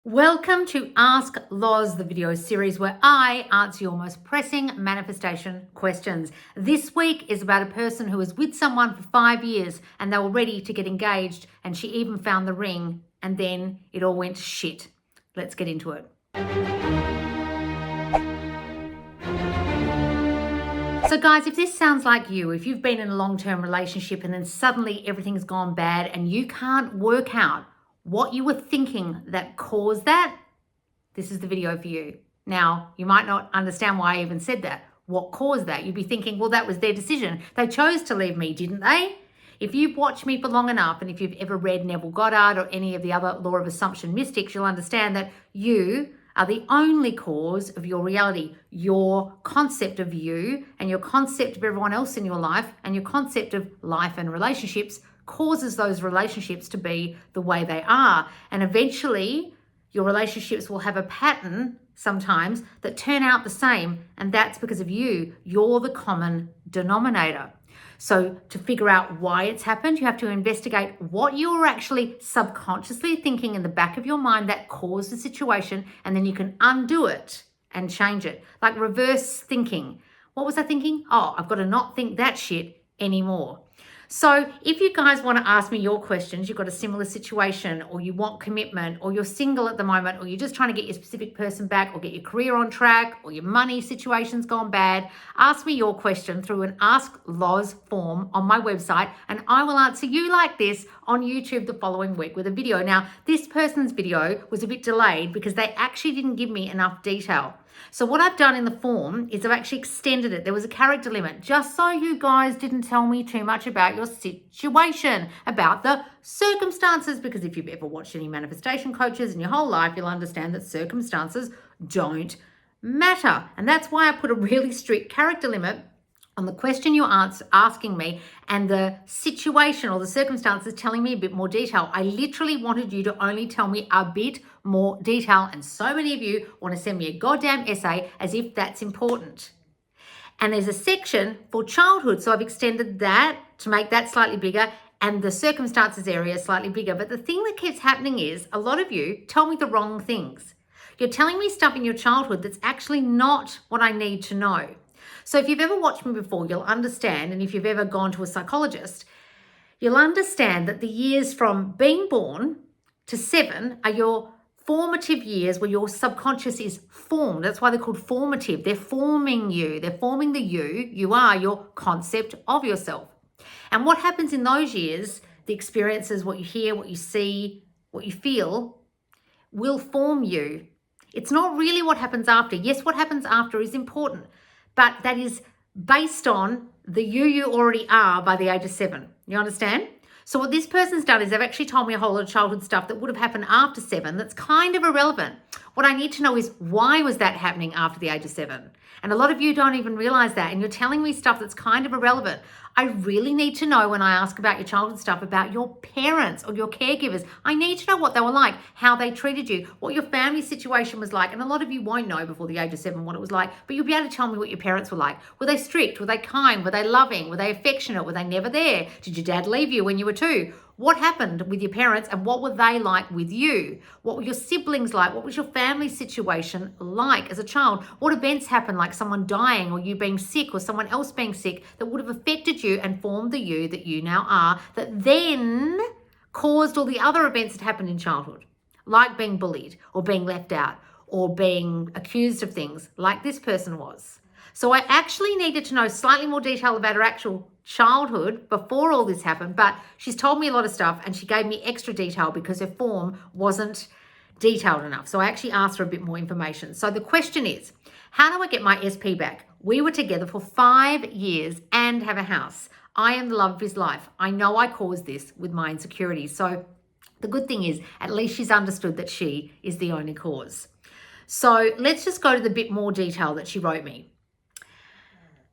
Welcome to Ask Loz, the video series where I answer your most pressing manifestation questions. This week is about a person who was with someone for 5 years and they were ready to get engaged, and she even found the ring, and then it all went to shit. Let's get into it. So guys, if this sounds like you, if you've been in a long-term relationship and then suddenly everything's gone bad and you can't work out what you were thinking that caused that, this is the video for you. Now, you might not understand why I even said that. What caused that? You'd be thinking, well, that was their decision. They chose to leave me, didn't they? If you've watched me for long enough, and if you've ever read Neville Goddard or any of the other law of assumption mystics, you'll understand that you are the only cause of your reality. Your concept of you and your concept of everyone else in your life and your concept of life and relationships causes those relationships to be the way they are. And eventually your relationships will have a pattern sometimes that turn out the same. And that's because of you. You're the common denominator. So to figure out why it's happened, you have to investigate what you were actually subconsciously thinking in the back of your mind that caused the situation. And then you can undo it and change it. Like reverse thinking. What was I thinking? Oh, I've got to not think that shit anymore. So if you guys want to ask me your questions, you've got a similar situation, or you want commitment, or you're single at the moment, or you're just trying to get your specific person back, or get your career on track, or your money situation's gone bad, ask me your question through an Ask Loz form on my website, and I will answer you like this on YouTube the following week with a video. Now, this person's video was a bit delayed because they actually didn't give me enough detail. So what I've done in the form is I've actually extended it. There was a character limit, just so you guys didn't tell me too much about your situation, about the circumstances, because if you've ever watched any manifestation coaches in your whole life, you'll understand that circumstances don't matter. And that's why I put a really strict character limit on the question you're asking me and the situation or the circumstances telling me a bit more detail. I literally wanted you to only tell me a bit more detail, and so many of you want to send me a goddamn essay as if that's important. And there's a section for childhood, so I've extended that to make that slightly bigger and the circumstances area slightly bigger. But the thing that keeps happening is a lot of you tell me the wrong things. You're telling me stuff in your childhood that's actually not what I need to know. So if you've ever watched me before, you'll understand, and if you've ever gone to a psychologist, you'll understand that the years from being born to 7 are your formative years where your subconscious is formed. That's why they're called formative. They're forming you. They're forming the you are, your concept of yourself. And what happens in those years, the experiences, what you hear, what you see, what you feel, will form you. It's not really what happens after. Yes, what happens after is important, but that is based on the you already are by the age of 7. You understand? So what this person's done is they've actually told me a whole lot of childhood stuff that would have happened after 7 that's kind of irrelevant. What I need to know is, why was that happening after the age of 7? And a lot of you don't even realize that, and you're telling me stuff that's kind of irrelevant. I really need to know, when I ask about your childhood stuff, about your parents or your caregivers. I need to know what they were like, how they treated you, what your family situation was like. And a lot of you won't know before the age of 7 what it was like, but you'll be able to tell me what your parents were like. Were they strict? Were they kind? Were they loving? Were they affectionate? Were they never there? Did your dad leave you when you were 2? What happened with your parents, and what were they like with you? What were your siblings like? What was your family situation like as a child? What events happened, like someone dying or you being sick or someone else being sick, that would have affected you and formed the you that you now are, that then caused all the other events that happened in childhood, like being bullied or being left out or being accused of things like this person was. So I actually needed to know slightly more detail about her actual childhood before all this happened, but she's told me a lot of stuff and she gave me extra detail because her form wasn't detailed enough. So I actually asked for a bit more information. So the question is, how do I get my SP back? We were together for 5 years and have a house. I am the love of his life. I know I caused this with my insecurities. So the good thing is, at least she's understood that she is the only cause. So let's just go to the bit more detail that she wrote me.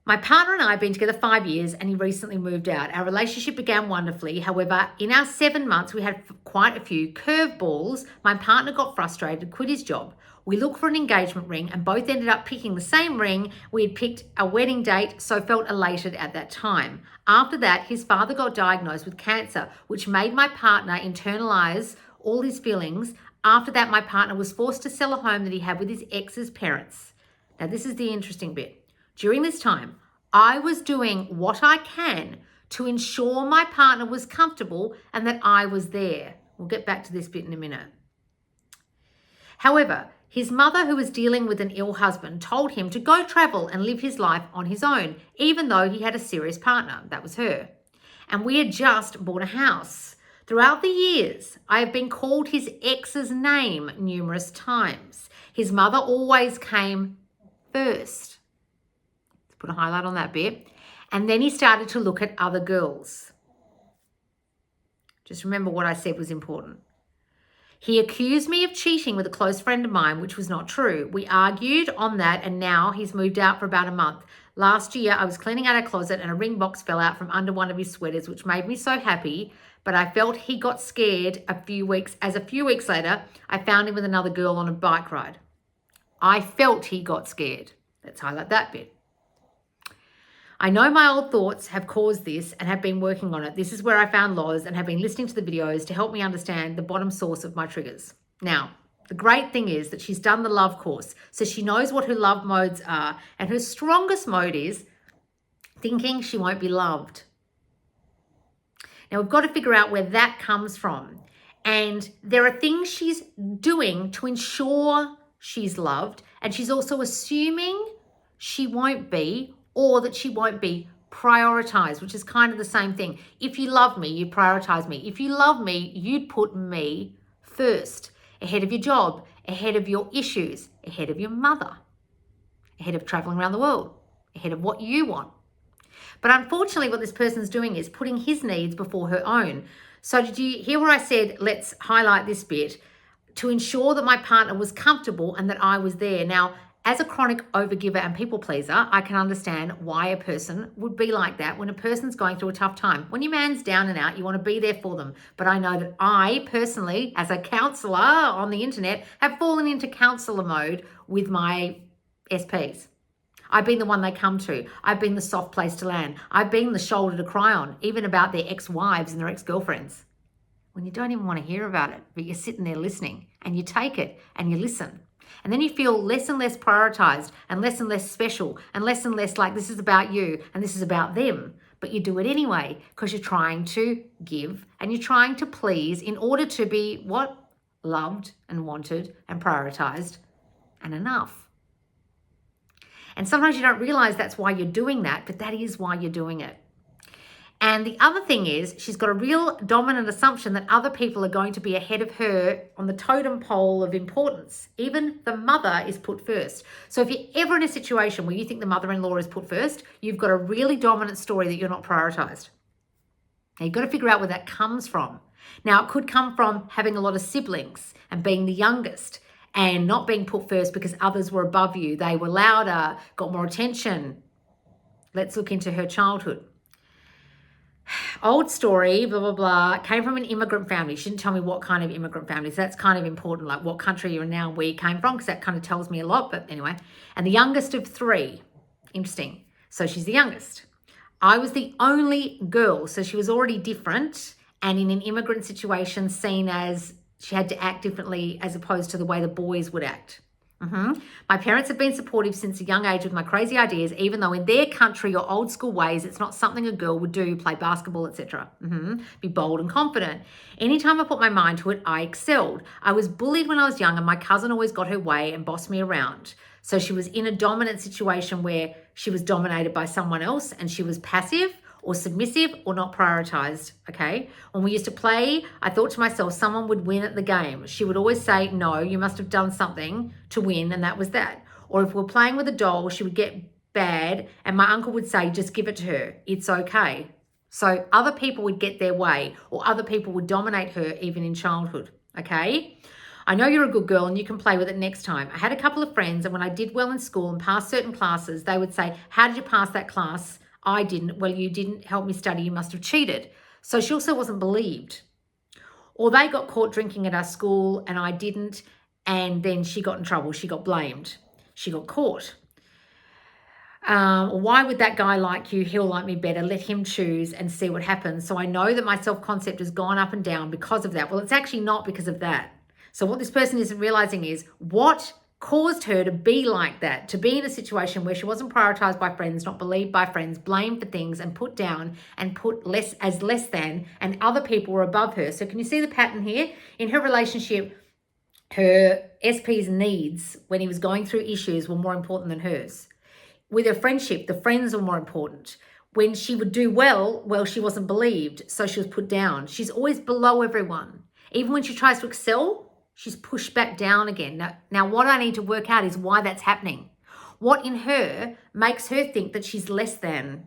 My partner and I have been together 5 years and he recently moved out. Our relationship began wonderfully. However, in our 7 months, we had quite a few curveballs. My partner got frustrated, quit his job. We looked for an engagement ring and both ended up picking the same ring. We had picked a wedding date, so felt elated at that time. After that, his father got diagnosed with cancer, which made my partner internalize all his feelings After that, my partner was forced to sell a home that he had with his ex's parents. Now, this is the interesting bit. During this time, I was doing what I can to ensure my partner was comfortable and that I was there. We'll get back to this bit in a minute. However, his mother, who was dealing with an ill husband, told him to go travel and live his life on his own, even though he had a serious partner. That was her. And we had just bought a house. Throughout the years, I have been called his ex's name numerous times. His mother always came first. Let's put a highlight on that bit. And then he started to look at other girls. Just remember what I said was important. He accused me of cheating with a close friend of mine, which was not true. We argued on that, and now he's moved out for about a month. Last year, I was cleaning out a closet and a ring box fell out from under one of his sweaters, which made me so happy, but I felt he got scared a few weeks later, I found him with another girl on a bike ride. I felt he got scared. Let's highlight that bit. I know my old thoughts have caused this and have been working on it. This is where I found Loz and have been listening to the videos to help me understand the bottom source of my triggers. Now, the great thing is that she's done the love course, so she knows what her love modes are, and her strongest mode is thinking she won't be loved. Now, we've got to figure out where that comes from. And there are things she's doing to ensure she's loved, and she's also assuming she won't be, or that she won't be prioritized, which is kind of the same thing. If you love me, you prioritize me. If you love me, you'd put me first, ahead of your job, ahead of your issues, ahead of your mother, ahead of traveling around the world, ahead of what you want. But unfortunately, what this person's doing is putting his needs before her own. So did you hear where I said, let's highlight this bit, to ensure that my partner was comfortable and that I was there? Now, as a chronic overgiver and people pleaser, I can understand why a person would be like that when a person's going through a tough time. When your man's down and out, you want to be there for them. But I know that I personally, as a counselor on the internet, have fallen into counselor mode with my SPs. I've been the one they come to. I've been the soft place to land. I've been the shoulder to cry on, even about their ex-wives and their ex-girlfriends. When you don't even want to hear about it, but you're sitting there listening and you take it and you listen. And then you feel less and less prioritized and less special and less like this is about you and this is about them. But you do it anyway because you're trying to give and you're trying to please in order to be what? Loved and wanted and prioritized and enough. And sometimes you don't realize that's why you're doing that, but that is why you're doing it. And the other thing is she's got a real dominant assumption that other people are going to be ahead of her on the totem pole of importance. Even the mother is put first. So if you're ever in a situation where you think the mother-in-law is put first, you've got a really dominant story that you're not prioritized. Now you've got to figure out where that comes from. Now it could come from having a lot of siblings and being the youngest and not being put first because others were above you. They were louder, got more attention. Let's look into her childhood. Old story, blah, blah, blah, came from an immigrant family. She didn't tell me what kind of immigrant family. So that's kind of important, like what country you're now where you came from, because that kind of tells me a lot. But anyway, and the youngest of three. Interesting. So she's the youngest. I was the only girl. So she was already different and in an immigrant situation seen as she had to act differently as opposed to the way the boys would act. My parents have been supportive since a young age with my crazy ideas, even though in their country or old school ways, it's not something a girl would do, play basketball, etc. Be bold and confident. Anytime I put my mind to it, I excelled. I was bullied when I was young and my cousin always got her way and bossed me around. So she was in a dominant situation where she was dominated by someone else and she was passive or submissive or not prioritized, okay? When we used to play, I thought to myself, someone would win at the game. She would always say, no, you must have done something to win, and that was that. Or if we're playing with a doll, she would get bad, and my uncle would say, just give it to her, it's okay. So other people would get their way, or other people would dominate her even in childhood, okay? I know you're a good girl and you can play with it next time. I had a couple of friends, and when I did well in school and passed certain classes, they would say, how did you pass that class? I didn't. Well, you didn't help me study. You must have cheated. So she also wasn't believed. Or they got caught drinking at our school and I didn't. And then she got in trouble. She got blamed. She got caught. Why would that guy like you? He'll like me better. Let him choose and see what happens. So I know that my self-concept has gone up and down because of that. Well, it's actually not because of that. So what this person isn't realizing is what caused her to be like that, to be in a situation where she wasn't prioritized by friends, not believed by friends, blamed for things and put down and put less than, and other people were above her. So can you see the pattern here? In her relationship, her SP's needs when he was going through issues were more important than hers. With her friendship, the friends were more important. When she would do well, she wasn't believed, so she was put down. She's always below everyone. Even when she tries to excel, she's pushed back down again. Now, what I need to work out is why that's happening. What in her makes her think that she's less than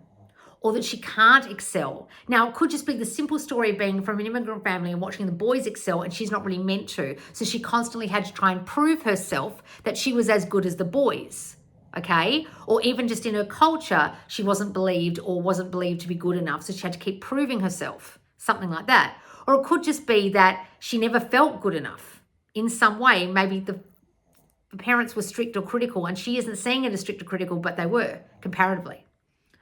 or that she can't excel? Now, it could just be the simple story of being from an immigrant family and watching the boys excel and she's not really meant to. So she constantly had to try and prove herself that she was as good as the boys, okay? Or even just in her culture, she wasn't believed to be good enough. So she had to keep proving herself, something like that. Or it could just be that she never felt good enough. In some way, maybe the parents were strict or critical and she isn't seeing it as strict or critical, but they were comparatively,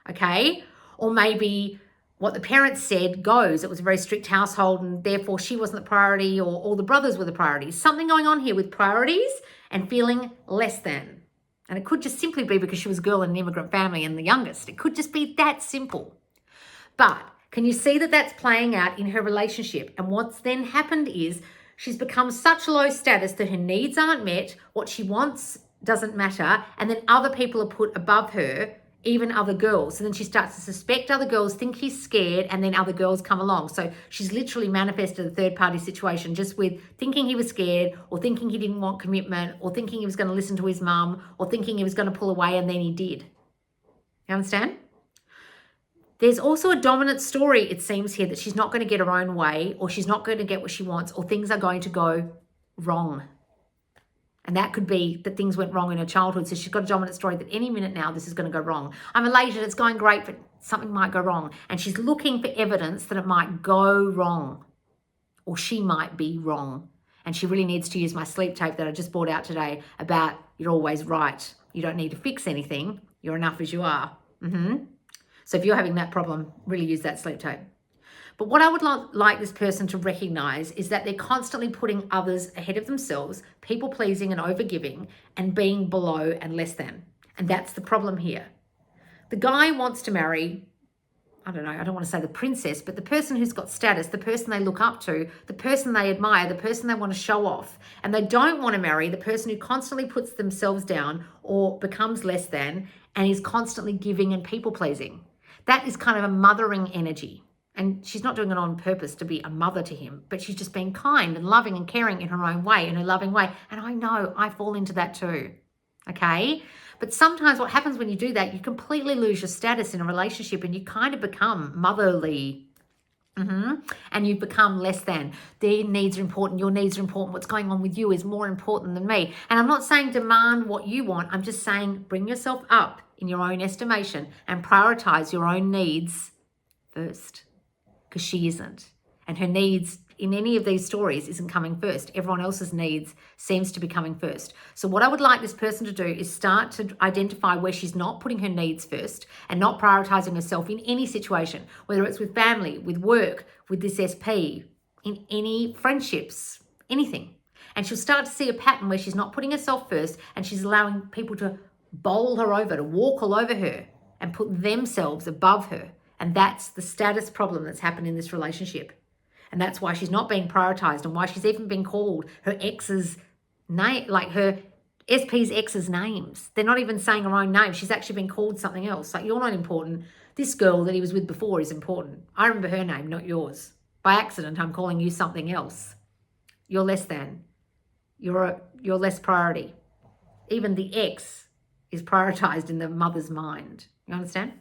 okay? Or maybe what the parents said goes. It was a very strict household and therefore she wasn't the priority or all the brothers were the priorities. Something going on here with priorities and feeling less than. And it could just simply be because she was a girl in an immigrant family and the youngest. It could just be that simple. But can you see that that's playing out in her relationship? And what's then happened is she's become such low status that her needs aren't met, what she wants doesn't matter, and then other people are put above her, even other girls. And then she starts to suspect other girls, think she's scared, and then other girls come along. So she's literally manifested a third-party situation just with thinking he was scared or thinking he didn't want commitment or thinking he was going to listen to his mum or thinking he was going to pull away, and then he did. You understand? There's also a dominant story, it seems here, that she's not going to get her own way or she's not going to get what she wants or things are going to go wrong. And that could be that things went wrong in her childhood. So she's got a dominant story that any minute now this is going to go wrong. I'm elated, it's going great, but something might go wrong. And she's looking for evidence that it might go wrong or she might be wrong. And she really needs to use my sleep tape that I just bought out today about you're always right. You don't need to fix anything. You're enough as you are. So if you're having that problem, really use that sleep tape. But what I would like this person to recognize is that they're constantly putting others ahead of themselves, people pleasing and overgiving, and being below and less than. And that's the problem here. The guy wants to marry, I don't want to say the princess, but the person who's got status, the person they look up to, the person they admire, the person they want to show off. And they don't want to marry the person who constantly puts themselves down or becomes less than and is constantly giving and people pleasing. That is kind of a mothering energy. And she's not doing it on purpose to be a mother to him, but she's just being kind and loving and caring in her own way, in her loving way. And I know I fall into that too, okay? But sometimes what happens when you do that, you completely lose your status in a relationship and you kind of become motherly. And you become less than. Their needs are important. Your needs are important. What's going on with you is more important than me. And I'm not saying demand what you want. I'm just saying bring yourself up in your own estimation and prioritize your own needs first, because she isn't. And her needs in any of these stories isn't coming first. Everyone else's needs seems to be coming first. So what I would like this person to do is start to identify where she's not putting her needs first and not prioritizing herself in any situation, whether it's with family, with work, with this SP, in any friendships, anything. And she'll start to see a pattern where she's not putting herself first and she's allowing people to bowl her over, to walk all over her and put themselves above her. And that's the status problem that's happened in this relationship. And that's why she's not being prioritized and why she's even been called her ex's name, like her SP's ex's names. They're not even saying her own name. She's actually been called something else. Like, you're not important. This girl that he was with before is important. I remember her name, not yours. By accident, I'm calling you something else. You're less than. You're less priority. Even the ex is prioritized in the mother's mind. You understand?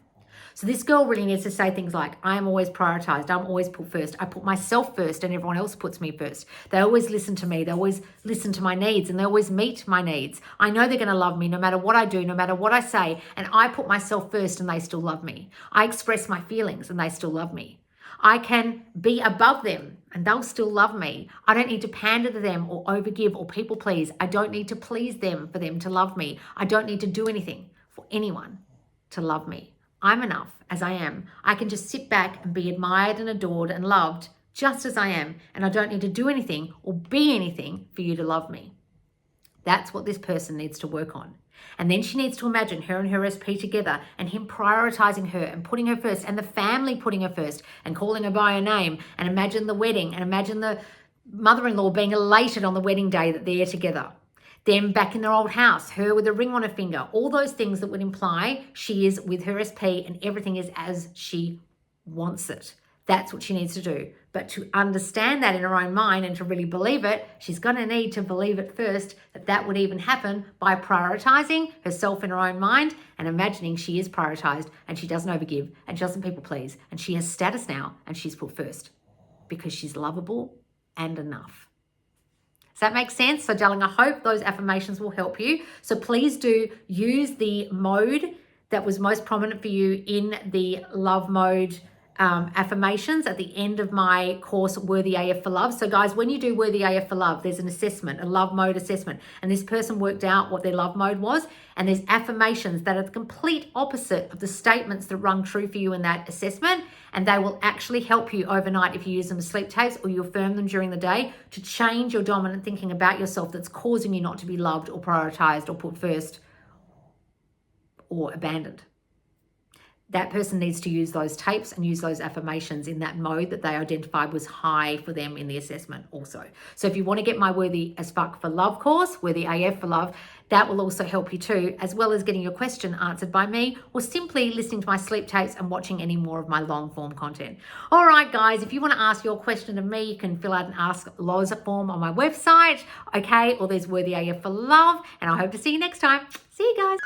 So this girl really needs to say things like, I am always prioritized. I'm always put first. I put myself first and everyone else puts me first. They always listen to me. They always listen to my needs and they always meet my needs. I know they're going to love me no matter what I do, no matter what I say. And I put myself first and they still love me. I express my feelings and they still love me. I can be above them and they'll still love me. I don't need to pander to them or overgive or people please. I don't need to please them for them to love me. I don't need to do anything for anyone to love me. I'm enough as I am. I can just sit back and be admired and adored and loved just as I am, and I don't need to do anything or be anything for you to love me. That's what this person needs to work on. And then she needs to imagine her and her SP together and him prioritizing her and putting her first and the family putting her first and calling her by her name, and imagine the wedding and imagine the mother-in-law being elated on the wedding day that they're together. Them back in their old house, her with a ring on her finger, all those things that would imply she is with her SP and everything is as she wants it. That's what she needs to do. But to understand that in her own mind and to really believe it, she's going to need to believe it first, that would even happen by prioritizing herself in her own mind and imagining she is prioritized and she doesn't overgive and she doesn't people please and she has status now and she's put first because she's lovable and enough. Does that make sense? So darling, I hope those affirmations will help you. So please do use the mode that was most prominent for you in the love mode affirmations at the end of my course, Worthy AF for Love. So guys, when you do Worthy AF for Love, there's an assessment, a love mode assessment, and this person worked out what their love mode was, and there's affirmations that are the complete opposite of the statements that rung true for you in that assessment, and they will actually help you overnight if you use them as sleep tapes or you affirm them during the day to change your dominant thinking about yourself that's causing you not to be loved or prioritized or put first or abandoned. That person needs to use those tapes and use those affirmations in that mode that they identified was high for them in the assessment also. So if you want to get my Worthy as Fuck for Love course, Worthy AF for Love, that will also help you too, as well as getting your question answered by me or simply listening to my sleep tapes and watching any more of my long form content. All right, guys, if you want to ask your question of me, you can fill out an Ask Loz form on my website, okay? Or there's Worthy AF for Love, and I hope to see you next time. See you guys.